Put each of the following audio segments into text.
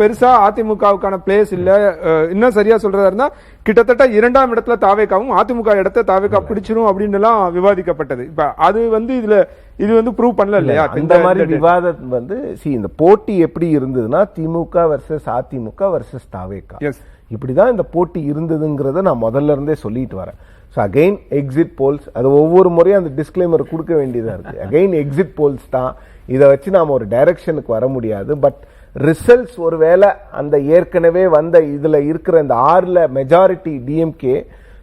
பெருசா அதிமுகவுக்கான பிளேஸ் இல்ல. இன்னும் சரியா சொல்றதா இருந்தா கிட்டத்தட்ட 2ஆம் இடத்துல தாவேகாவும் அதிமுக இடத்தை தாவேகா பிடிச்சிரும் அப்படின்னு எல்லாம் விவாதிக்கப்பட்டது. இப்ப அது இது ப்ரூவ் பண்ணல இல்லையா? இந்த மாதிரி விவாதம் இந்த போட்டி எப்படி இருந்ததுன்னா திமுக வர்சஸ் அதிமுக வர்சஸ் தாவேகா, இப்படிதான் இந்த போட்டி இருந்ததுங்கிறத நான் முதல்ல இருந்தே சொல்லிட்டு வரேன். ஸோ அகெயின் எக்ஸிட் போல்ஸ், அது ஒவ்வொரு முறையும் அந்த டிஸ்க்ளைமர் கொடுக்க வேண்டியதா இருக்கு. அகெயின் எக்ஸிட் போல்ஸ் தான், இதை வச்சு நாம ஒரு டைரக்ஷனுக்கு வர முடியாது. பட் ரிசல்ட்ஸ் ஒருவேளை அந்த ஏற்கனவே வந்த இதுல இருக்கிற இந்த 6ல் மெஜாரிட்டி டிஎம்கே,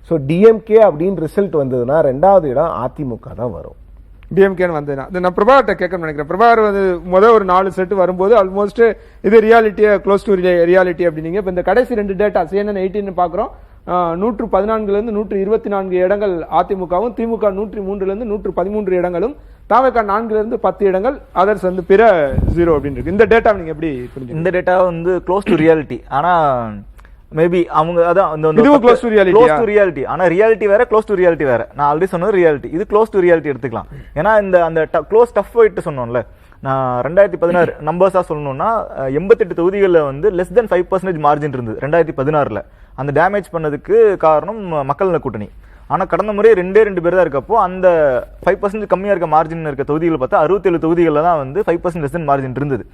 ஸோ டிஎம்கே அப்படின்னு ரிசல்ட் வந்ததுன்னா 2வது இடம் அதிமுக தான் வரும். டிஎம்கேன்னு வந்ததுன்னா நான் பிரபாகர்ட்ட கேட்கணும்னு நினைக்கிறேன். பிரபாகர் முதல் ஒரு 4 செட் வரும்போது ஆல்மோஸ்ட் இது ரியாலிட்டியா க்ளோஸ் டு ரியாலிட்டி அப்படின்னீங்க. இப்போ இந்த கடைசி 2 டேட்டா CNN 18 பாக்குறோம். 114 124 இடங்கள் அதிமுகவும், திமுக 103 113 இடங்களும், தாவேகா 4 10 இடங்கள், அதர்ஸ் பிற 0 அப்படின்னு இருக்கு. இந்த டேட்டா நீங்க எப்படி புரிஞ்சுங்க? இந்த டேட்டா க்ளோஸ் டு ரியாலிட்டி. ஆனா மேபி அவங்க அதான் க்ளோஸ் டு ரியாலிட்டி. ஆனா ரியாலிட்டி வேற, க்ளோஸ் டு ரியாலிட்டி வேற. நான் ஆல்ரெடி சொன்னது ரியாலிட்டி, இது க்ளோஸ் டு ரியாலிட்டி எடுத்துக்கலாம். ஏன்னா அந்த க்ளோஸ் டஃப் ஃபைட் சொன்னோம்ல, நான் 2016 நம்பர்ஸா சொல்லணும்னா 88 தொகுதிகளில் லெஸ் தென் 5% மார்ஜின் இருந்தது 2016. அந்த டேமேஜ் பண்ணதுக்கு காரணம் மக்கள் நல கூட்டணி. ஆனா கடந்த முறை 2 பேர் தான் இருக்கப்போ அந்த 5% கம்மியா இருக்க மார்ஜின் இருக்க தொகுதிகள் பார்த்தா 67 தொகுதிகளில் தான் 5% லெஸ் தென் மார்ஜின் இருந்தது.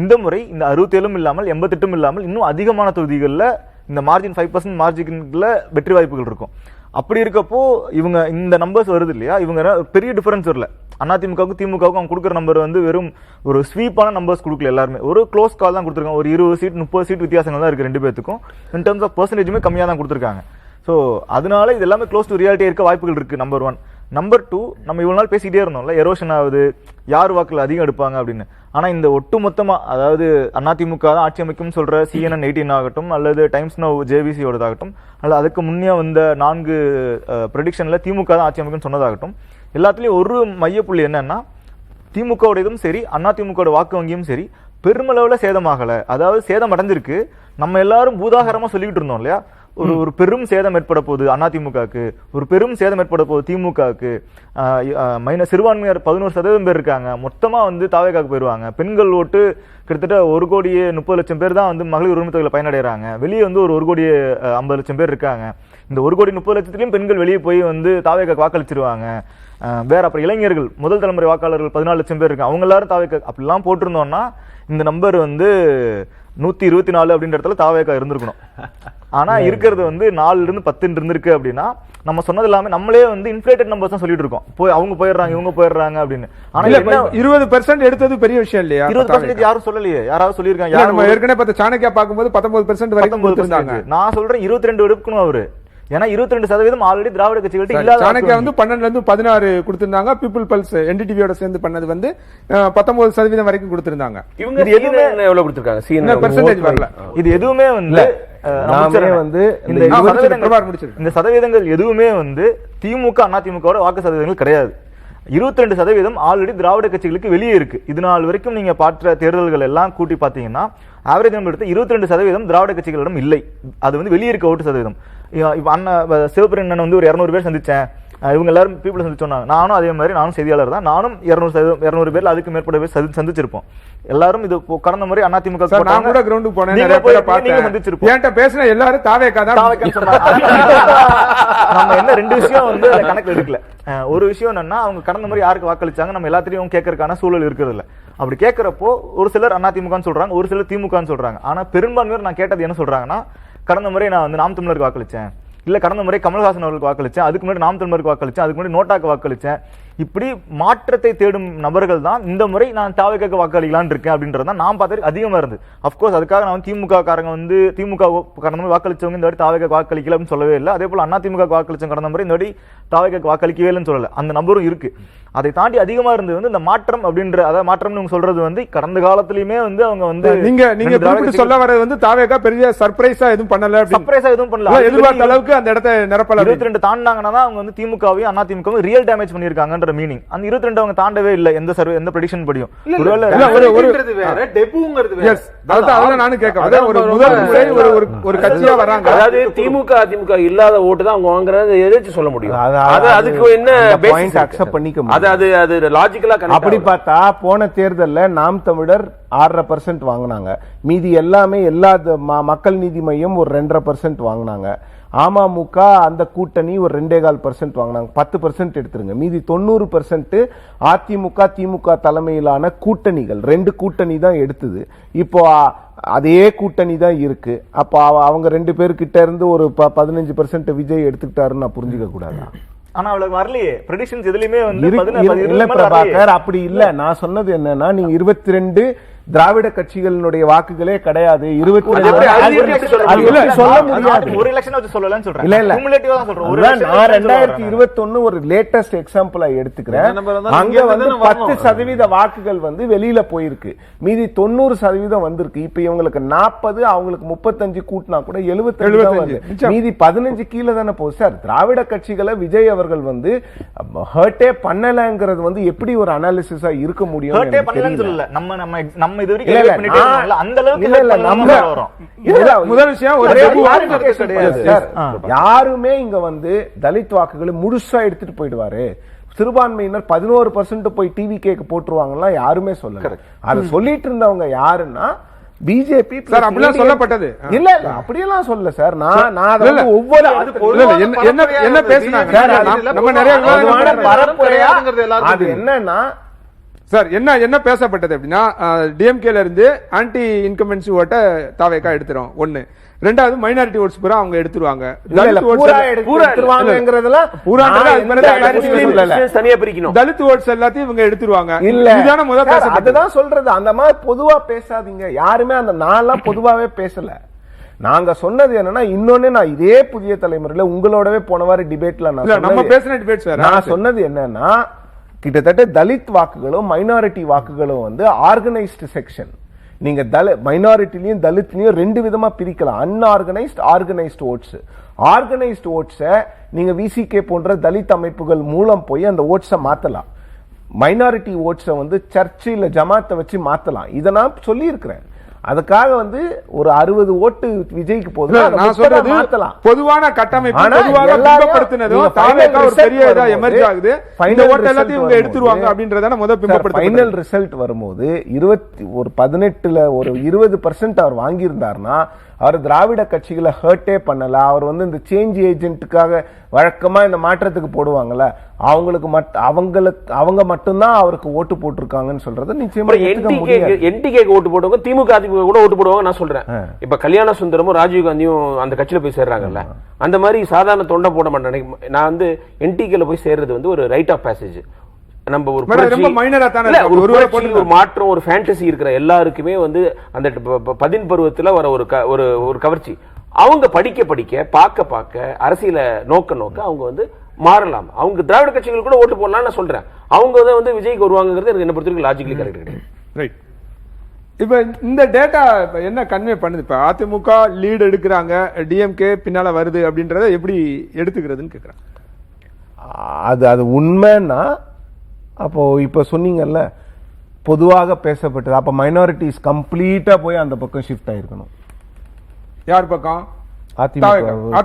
இந்த முறை இந்த 67 இல்லாமல் 88 இல்லாமல் இன்னும் அதிகமான தொகுதிகளில் இந்த மார்ஜின் 5% மார்ஜின்ல வெற்றி வாய்ப்புகள் இருக்கும். அப்படி இருக்கப்போ இவங்க இந்த நம்பர்ஸ் வருது இல்லையா, இவங்க பெரிய டிஃபரன்ஸ் வரல. அதிமுகவுக்கும் திமுகவுக்கும் அவங்க கொடுக்குற நம்பர் வெறும் ஒரு ஸ்வீப்பான நம்பர்ஸ் கொடுக்கல. எல்லாருமே ஒரு க்ளோஸ் கால் தான் கொடுத்துருக்காங்க. ஒரு 20 சீட் 30 சீட் வித்தியாசங்கள் தான் இருக்கு 2 பேத்துக்கும். இன் டர்ம்ஸ் ஆஃப் பெர்சன்டேஜுமே கம்மியாக தான் கொடுத்துருக்காங்க. ஸோ அதனால இது எல்லாமே க்ளோஸ் டு ரியாலிட்டியா இருக்க வாய்ப்புகள் இருக்கு. நம்பர் 1. நம்பர் 2, நம்ம இவ்வளவு நாள் பேசிக்கிட்டே இருந்தோம்ல, எரோஷன் ஆகுது, யார் வாக்குகள் அதிகம் எடுப்பாங்க அப்படின்னு. ஆனா இந்த ஒட்டுமொத்தமா, அதாவது அதிமுக தான் ஆட்சி அமைக்கும் சொல்ற CNN 18 ஆகட்டும், அல்லது டைம்ஸ் நவ் JVC-யோடதாகட்டும், அல்லது அதுக்கு முன்னே வந்த 4 ப்ரெடிக்ஷன்ல திமுக தான் ஆட்சி அமைக்கும் சொன்னதாகட்டும், எல்லாத்துலயும் ஒரு மையப்புள்ளி என்னன்னா, திமுகவுடையதும் சரி அதிமுக வாக்கு வங்கியும் சரி பெருமளவுல சேதமாகல. அதாவது சேதம் அடைஞ்சிருக்கு. நம்ம எல்லாரும் பூதாகரமா சொல்லிக்கிட்டு இருந்தோம் இல்லையா, ஒரு பெரும் சேதம் ஏற்பட போகுது அதிமுகவுக்கு, ஒரு பெரும் சேதம் ஏற்பட போகுது திமுகவுக்கு, சிறுபான்மையார் 11% பேர் இருக்காங்க, மொத்தமா தாவேகாவுக்கு போயிருவாங்க, பெண்கள் ஓட்டு கிட்டத்தட்ட 1,30,00,000 பேர் தான் மகளிர் உரிமை தொகையில பயனடைறாங்க, வெளியே ஒரு 1,50,00,000 பேர் இருக்காங்க, இந்த 1,30,00,000 பெண்கள் வெளியே போய் தாவேகாவுக்கு வாக்களிச்சிருவாங்க. வேற அப்புறம் இளைஞர்கள், முதல் தலைமுறை வாக்காளர்கள் 14,00,000 பேர் இருக்காங்க, அவங்க எல்லாரும் தாவேகா அப்படிலாம் போட்டிருந்தோம்னா இந்த நம்பர் 124 அப்படின்ற இடத்துல தாவேகா இருந்திருக்கணும். ஆனா இருக்கிறது 4 to 10 இருந்திருக்கு அப்படின்னா நம்ம சொன்னது எல்லாமே நம்மளே இன்ஃபிளேட்டட் நம்பர்ஸ் தான் சொல்லிட்டு இருக்கோம். போய் அவங்க போயிடுறாங்க இவங்க போயிடுறாங்க அப்படின்னு. ஆனா 20% எடுத்தது பெரிய விஷயம் இல்லையா? 20% யாரும் சொல்லலையே. யாராவது சொல்லியிருக்காங்க? நம்ம ஏற்கனவே பார்த்த சாணக்கியா பார்க்கும்போது 19% வரைக்கும் கொடுத்திருந்தாங்க. நான் சொல்றேன் 22 எடுக்கணும் அவரு. ஏன்னா 22% ஆல்ரெடி திராவிட கட்சிகள்ட்ட இல்ல. சாணக்கியா 12 to 16 கொடுத்திருந்தாங்க. பீப்புள் பல்ஸ் NDTV-யோட சேர்ந்து பண்ணது 19% வரைக்கும் கொடுத்திருந்தாங்க. இவங்க எதுவுமே எவ்வளவு கொடுத்திருக்காங்க? பெர்சன்டேஜ் வரல. இது எதுவுமே இந்த சதவீதங்கள் எதுவுமே திமுக அதிமுக வாக்கு சதவீதங்கள் கிடையாது. 22% ஆல்ரெடி திராவிட கட்சிகளுக்கு வெளியே இருக்கு. இது நாள் வரைக்கும் நீங்க பார்த்த தேர்தல்கள் எல்லாம் கூட்டி பாத்தீங்கன்னா ஆவரேஜ் நம்பர் எடுத்து 22% திராவிட கட்சிகளிடம் இல்லை. அது வெளியே இருக்க ஓட்டு சதவீதம். அண்ணன் சிவபிரண்ணன் ஒரு 200 பேர் சந்திச்சேன், இவங்க எல்லாரும் பீப்புள் சந்திச்சு சொன்னாங்க. நானும் அதே மாதிரி, நானும் செய்தியாளர் தான், நானும் 200 பேர்ல அதுக்கு மேற்பட்ட பேர் சந்திச்சிருப்போம். எல்லாரும் இது கடந்த முறை அதிமுக நான் கூட கிரவுண்டுக்கு போனேன், பேசின எல்லாரும் தாவேகா தான் நம்ம என்ன 2 விஷயம் கணக்கு எடுக்கல. ஒரு விஷயம் என்னன்னா, அவங்க கடந்த முறை யாருக்கு வாக்களிச்சாங்க நம்ம எல்லாத்தையும் கேட்கறதுக்கான சூழல் இருக்கிறது இல்ல. அப்படி கேட்கிறப்போ ஒரு சிலர் அதிமுகன்னு சொல்றாங்க, ஒரு சிலர் திமுகன்னு சொல்றாங்க. ஆனா பெரும்பான்மையோர் நான் கேட்டது என்ன சொல்றாங்கன்னா, கடந்த முறை நான் நாம் தமிழருக்கு வாக்களிச்சேன், இல்ல கடந்த முறை கமல்ஹாசன் அவர்களுக்கு வாக்களிச்சேன், அதுக்கு முன்னாடி நாம் தமிழருக்கு வாக்களிச்சேன், அதுக்கு முன்னாடி நோட்டாக்கு வாக்களிச்சேன். இப்படி மாற்றத்தை தேடும் நபர்கள் தான் இந்த முறை நான் தாவேகாக்கு வாக்களிக்கலான்னு இருக்கேன் அப்படின்றத நான் பார்த்தது அதிகமா இருந்து. அப்கோர்ஸ் அதுக்காக நான் திமுக காரங்க திமுக கடந்த முறை வாக்களிச்சவங்க இந்த வாட்டி தாவேகாக்கு வாக்களிக்கல அப்படின்னு சொல்லவே இல்லை. அதே போல அதிமுக வாக்களிச்சவங்க கடந்த முறை இந்த வாட்டி தாவேகாக்கு வாக்களிக்கவே இல்லைன்னு சொல்லல. அந்த நம்பரும் இருக்கு. அதை தாண்டி அதிகமா இருந்தது இந்த மாற்றம் அப்படின்ற, அதாவது மாற்றம் சொல்றது கடந்த காலத்திலயுமே அவங்க நீங்க சொல்ல வரது தாவேகா பெரிய சர்ப்ரைஸா எதுவும் பண்ணல. சர்ப்ரைஸா எதுவும் பண்ணல. எதிர்பார்த்த அளவுக்கு அந்த இடத்தை நிரப்பல. 22 தாண்டாங்கன்னா அவங்க திமுகவையும் அதிமுகவும் ரியல் டேமேஜ் பண்ணிருக்காங்க. மீனிங் அந்த 22 அவங்க தாண்டவே இல்ல எந்த சர்வே எந்த ப்ரெடிக்ஷன் படியும். ஒரு கட்சியா வராங்க, அதாவது திமுக அதிமுக இல்லாத ஓட்டு தான் அவங்க வாங்குறது எதிர்த்து சொல்ல முடியும். அதுக்கு என்ன பாயிண்ட் அக்செப்ட் பண்ணிக்க முடியும். அது லாஜிக்கலா அப்படி பார்த்தா போன தேர்தல்ல நாம் தமிழர் 6.5% வாங்கினாங்க. மீதி எல்லாமே எல்லா மக்கள் நீதி மையம் ஒரு 2.5% வாங்கினாங்க. அமமுக அந்த கூட்டணி ஒரு 2.25% வாங்கினாங்க. 10% எடுத்துருங்க. மீதி 90% அதிமுக திமுக தலைமையிலான கூட்டணிகள் 2 கூட்டணி தான் எடுத்தது. இப்போ அதே கூட்டணி தான் இருக்கு. அப்ப அவங்க 2 பேர்கிட்ட இருந்து ஒரு 15% விஜய் எடுத்துக்கிட்டாருன்னு நான் புரிஞ்சுக்க கூடாதா? ஆனா அவளுக்கு வரலையே. ப்ரெடிக்ஷன்ஸ் எதுலயுமே வந்து இல்ல பிரபாகர், அப்படி இல்ல. நான் சொன்னது என்னன்னா, நீங்க 22 திராவிட கட்சிகளினுடைய வாக்குகளே கிடையாது. 2021 ஒரு லேட்டஸ்ட் எக்ஸாம்பிளா எடுத்துக்கிறேன். அங்க வந்து 10% வாக்குகள் வந்து வெளியில போயிருக்கு. மீதி 90% வந்திருக்கு. இப்ப இவங்களுக்கு 40, அவங்களுக்கு 35 கூட்டினா கூட 75. மீதி 15 கீழே தானே போகுது சார். திராவிட கட்சிகளை விஜய் அவர்கள் வந்து ஹர்ட்டே பண்ணலங்கிறது வந்து எப்படி ஒரு அனாலிசிஸா இருக்க முடியும்? யாருமே இங்க வந்து தலித் வாக்குகளை முழுசா எடுத்துட்டு போயிடுவாரு. சிறுபான்மையினர் 11% போய் டிவி கேக்கு போட்டுருவாங்க யாருமே சொல்லல. அத சொல்லிட்டு இருந்தவங்க யாருன்னா பிஜேபி சொல்லப்பட்டது. இல்ல இல்ல அப்படியெல்லாம் சொல்ல சார். நான் ஒவ்வொரு என்ன பேசினாங்க அது என்னன்னா சார் என்ன பேசப்பட்டது அப்படின்னா, டிஎம்கேல இருந்து ஆன்டி இன்கம்பன்சி ஓட்ட தாவேக்கா எடுத்துரும். 1. 2வது மைனாரிட்டி ஓட்ஸ் பூரா அவங்க எடுத்துருவாங்க. தலித் ஓட்ஸ் எல்லாத்தையும் இவங்க எடுத்துருவாங்க. இதுதான முதல்ல அதுதான் சொல்றது. அந்த மாதிரி பொதுவா பேசாதீங்க. யாருமே அந்த நாளெல்லாம் பொதுவாவே பேசல. நாங்க சொன்னது என்னன்னா, இன்னொன்னு நான் இதே புதிய தலைமுறையில உங்களோடவே போன வாரம் டிபேட்ல நான் சொன்னது என்னன்னா, கிட்டத்தட்ட தலித் வாக்குகளும் மைனாரிட்டி வாக்குகளும் வந்து ஆர்கனைஸ்டு செக்ஷன். நீங்க மைனாரிட்டிலையும் தலித்லயும் 2 விதமா பிரிக்கலாம். Unorganised, organised votes. ஆர்கனைஸ்ட் ஓட்ஸை நீங்க விசிகே போன்ற தலித் அமைப்புகள் மூலம் போய் அந்த ஓட்ஸை மாத்தலாம். மைனாரிட்டி ஓட்ஸை வந்து சர்ச்சு இல்ல ஜமாத்தை வச்சு மாத்தலாம். இதை நான் சொல்லி இருக்கிறேன். அதுக்காக வந்து ஒரு 60 ஓட்டு விஜய்க்கு போதும். நான் சொல்றது பொதுவான கட்டமைப்பு பொதுவாக பிம்பப்படுத்தினதும் தாவேகா ஒரு பெரிய இதா எமர்ஜ் ஆகுது. இந்த ஓட்டு எல்லாத்தையும் இவங்க எடுத்துருவாங்க அப்படின்றதான முதல் பிம்பப்படுத்த. ஃபைனல் ரிசல்ட் வரும்போது 18ல ஒரு 20% அவர் வாங்கி இருந்தாருன்னா அவர் திராவிட கட்சிகளை ஹர்ட்டே பண்ணல. அவர் வந்து இந்த சேஞ்ச் ஏஜென்ட்டுக்காக வழக்கமா இந்த மாற்றத்துக்கு போடுவாங்கல்ல, அவங்க மட்டும்தான் அவருக்கு ஓட்டு போட்டிருக்காங்கன்னு சொல்றது நிச்சயமா என்டிகே ஓட்டு போடுவாங்க, திமுக அதிமுக கூட ஓட்டு போடுவாங்க. நான் சொல்றேன், இப்ப கல்யாண சுந்தரமும் ராஜீவ் காந்தியும் அந்த கட்சியில போய் சேர்றாங்கல்ல, அந்த மாதிரி சாதாரண தொண்டை போட மாட்டேன். நான் வந்து என்டிகேல போய் சேர்றது வந்து ஒரு ரைட் ஆஃப் பேசேஜ். நம்ம ஒரு மாற்றம், ஒரு ஃபேண்டசி இருக்கிற எல்லாருக்குமே வந்து அந்த 10 பருவத்துல வர ஒரு கவர்ச்சி. அவங்க படிக்க படிக்க பார்க்க பார்க்க அரசியல நோக்க அவங்க வந்து மாறலாம். அவங்க திராவிட கட்சிகள் கூட ஓட்டு போடலாம் நான் சொல்றேன். அவங்க வந்து விஜய்க்கு வருவாங்கிறது எனக்கு என்ன பொறுத்தவரைக்கும் லாஜிக்கலி கரெக்ட் கிடையாது. ரைட். இப்ப இந்த டேட்டா என்ன கன்வே பண்ணுது? இப்ப அதிமுக லீடு எடுக்கிறாங்க, டிஎம்கே பின்னால வருது அப்படின்றத எப்படி எடுத்துக்கிறதுன்னு கேக்குறேன். அது உண்மைன்னா அப்போ இப்ப சொன்னீங்கல்ல பொதுவாக பேசப்பட்டது, அப்ப மைனாரிட்டிஸ் கம்ப்ளீட்டா போய் அந்த பக்கம் ஷிஃப்ட் ஆயிருக்கணும். யார் பக்கம்?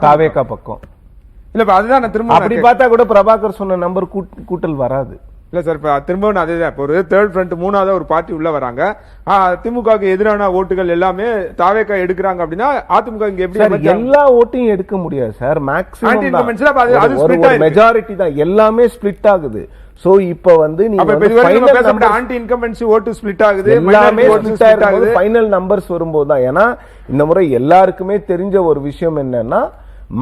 தாவேகா பக்கம். இல்ல அதுதான் நான் திரும்ப அப்படி பார்த்தா கூட பிரபாகர் சொன்ன நம்பர் கூட்டல் வராது. இல்ல சார், இப்ப திரும்பவும் அதேதான். இப்போ ஒரு தேர்ட் ஃப்ரண்ட் 3வது ஒரு பார்ட்டி உள்ள வராங்க. திமுகவுக்கு எதிரான ஓட்டுகள் எல்லாமே தாவேகா எடுக்கிறாங்க அப்படின்னா அதிமுக இங்க எப்படி எல்லா ஓட்டையும் எடுக்க முடியாது சார். மேக்ஸிமம் மெஜாரிட்டி தான், எல்லாமே ஸ்பிளிட் ஆகுது. சோ இப்ப வந்து நீங்க ஆன்டி இன்கம்பன்சி ஓட்டு ஸ்பிளிட் ஆகுது, எல்லாமே ஸ்பிளிட் ஆகுது. ஃபைனல் நம்பர்ஸ் வரும்போது தான். ஏன்னா இந்த முறை எல்லாருக்குமே தெரிஞ்ச ஒரு விஷயம் என்னன்னா,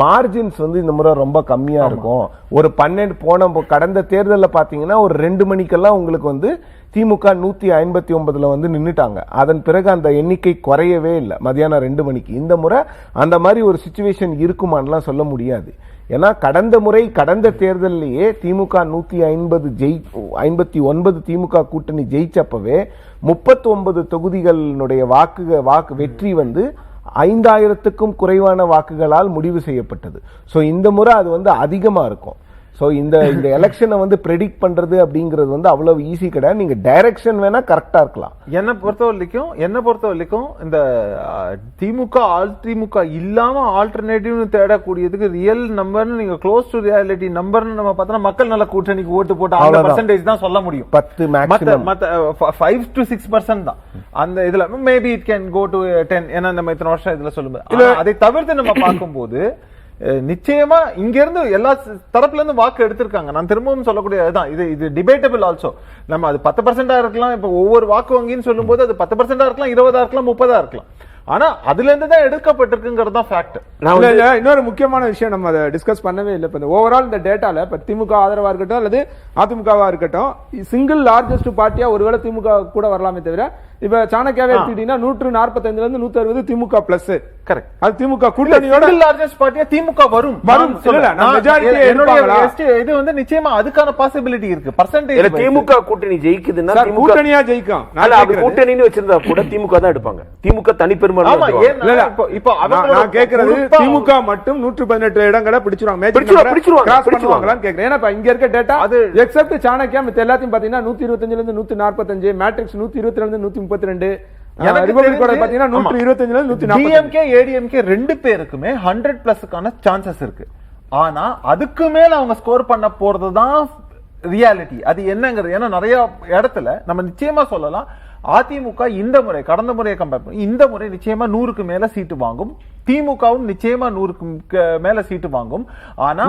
மார்ஜின்ஸ் வந்து இந்த முறை ரொம்ப கம்மியா இருக்கும். ஒரு 12 கடந்த தேர்தலில் பாத்தீங்கன்னா ஒரு 2 மணிக்கெல்லாம் உங்களுக்கு வந்து திமுக 159 வந்து நின்னுட்டாங்க. அதன் பிறகு அந்த எண்ணிக்கை குறையவே இல்லை மதியானம் 2 மணிக்கு. இந்த முறை அந்த மாதிரி ஒரு சிச்சுவேஷன் இருக்குமான்லாம் சொல்ல முடியாது. ஏன்னா கடந்த தேர்தலிலேயே திமுக 159 திமுக கூட்டணி ஜெயிச்சப்பவே 39 தொகுதிகளுடைய வாக்கு வெற்றி வந்து 5000க்கும் குறைவான வாக்குகளால் முடிவு செய்யப்பட்டது. சோ இந்த முறை அது வந்து அதிகமா இருக்கும். சோ இந்த எலெக்ஷனை வந்து ப்ரெடிக்ட் பண்றது அப்படிங்கிறது வந்து அவ்வளவு ஈஸி கிடையாது. நீங்க டைரக்ஷன் வேணா கரெக்டா இருக்கலாம். என்ன பொறுத்த வரைக்கும் இந்த திமுக திமுக இல்லாம ஆல்டர்னேட்டிவ் தேடக்கூடியதுக்கு ரியல் நம்பர்னு நீங்க க்ளோஸ் டு ரியாலிட்டி நம்பர்னு நம்ம பார்த்தா மக்கள் நல கூட்டணிக்கு ஓட்டு போட்டு அந்த பர்சன்டேஜ் தான் சொல்ல முடியும். 10 மேக்ஸிமம் 5 to 6% தான் அந்த இதுல. Maybe it can go to 10. ஏன்னா நம்ம இத்தனை வருஷம் இதுல சொல்லும்போது அதை தவிர்த்து நம்ம பார்க்கும்போது நிச்சயமா இங்க இருந்து எல்லா தரப்புல இருந்து வாக்கு எடுத்திருக்காங்க. நான் திரும்பவும் சொல்லக்கூடியதுதான், இது டிபேட்டபிள் ஆல்சோ. நம்ம அது 10% இருக்கலாம். இப்ப ஒவ்வொரு வாக்கு வங்கின்னு சொல்லும் போது அது 10% இருக்கலாம், 20 இருக்கலாம், 30 இருக்கலாம். ஆனா அதுல இருந்து தான் எடுக்கப்பட்டிருக்குங்கிறது தான் ஃபேக்ட். இன்னொரு முக்கியமான விஷயம் நம்ம அதை டிஸ்கஸ் பண்ணவே இல்லை. இப்ப இந்த ஓவரால் இந்த டேட்டால இப்ப திமுக ஆதரவா இருக்கட்டும் அல்லது அதிமுகவா இருக்கட்டும், சிங்கிள் லார்ஜஸ்ட் பார்ட்டியா ஒருவேளை திமுக கூட வரலாமே தவிர, இப்ப சாணக்கியாவே எடுத்துக்கிட்டீங்கன்னா 145 இருந்து 160 திமுக பிளஸ். கரெக்ட். அது திமுக கூட்டணியோட லார்ஜஸ்ட் பார்ட்டியா திமுக வரும். இது வந்து நிச்சயமா அதுக்கான பாசிபிலிட்டி இருக்கு. பர்சன்டேஜ் திமுக கூட்டணி ஜெயிக்குதுன்னா கூட்டணியா ஜெயிக்கும். கூட்டணின்னு வச்சிருந்தா கூட திமுக தான் எடுப்பாங்க. திமுக தனிப்பெரும்பாலும் நான் கேக்குறது திமுக மட்டும் 118 இடங்களை பிடிச்சிருவாங்களான்னு கேக்குறேன். ஏன்னா இங்க இருக்க டேட்டா எக்ஸப்ட் சாணக்கியா மித்த எல்லாத்தையும் பாத்தீங்கன்னா 125 இருந்து 145, மேட்ரிக்ஸ் 122 இருந்து 132, பாத்தீங்கன்னா 125 இருந்து 140. டிஎம்கே ஏடிஎம்கே ரெண்டு பேருக்குமே 100+ சான்சஸ் இருக்கு. ஆனா அதுக்கு மேல அவங்க ஸ்கோர் பண்ண போறதுதான் ரியாலிட்டி. அது என்னங்கிறது ஏன்னா நிறைய இடத்துல நம்ம நிச்சயமா சொல்லலாம், அதிமுக இந்த முறை கடந்த முறையை கம்பேர் பண்ணி இந்த முறை நிச்சயமா 100க்கு மேல சீட்டு வாங்கும். திமுகவும் நிச்சயமா 100க்கு மேல சீட்டு வாங்கும். ஆனா